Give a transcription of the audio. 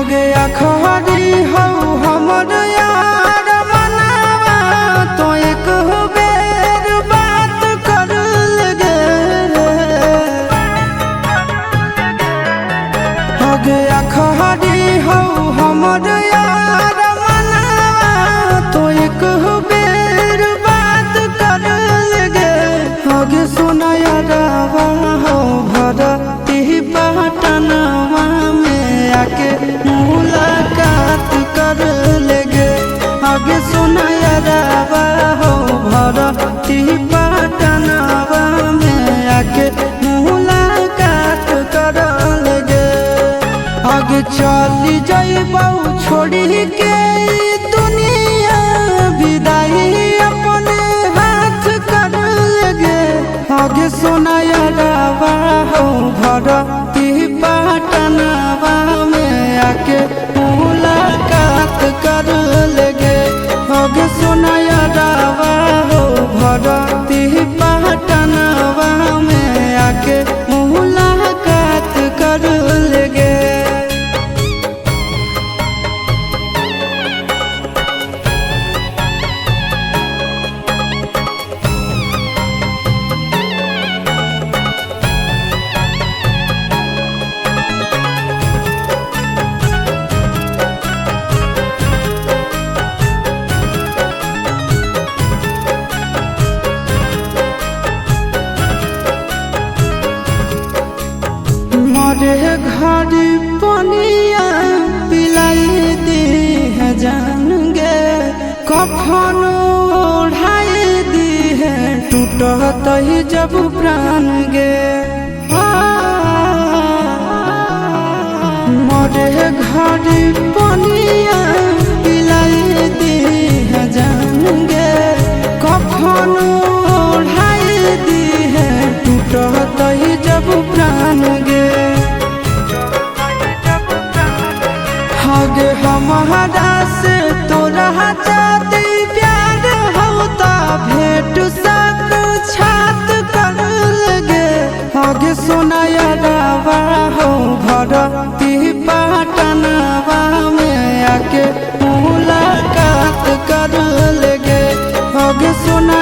गया खरी हो हमर यार मनावा तो एक बेर बात कर लगे। हो गया खरी हो हमर यार मनावा तो एक बेर बात कर लगे। हो गे सोना यारवा हो भरती पटनवा में आके मुलाकात कर लेगे। आगे सुना यारवा हो भरती पटनवा में आके मुलाकात कर लेगे। आगे चली जाइबौ छोड़ी के दुनिया विदाई अपने हाथ कर लेगे। आगे सुना यारवा हो भरती पटनवा में आके मुलाकात कर लेगे। आगे सुना यारवा हो भरती पटनवा में आके मुलाकात कर लेगे। मरे घर पनिया पिलाई दी है जान गे। कफन ओढ़ाई दी है टूटत ही जब प्राण गे। मरे घर पनिया पिलाई दी है जान गे। कफन ओढ़ाई दी है टूटत ही जब प्राण गे। गे हमारा से तोरा जाती प्यार होता भेंट साक्षात कर लगे। आगे सोना यारवा हो भरती पटनवा में आके मुलाकात कर लगे। आगे सोना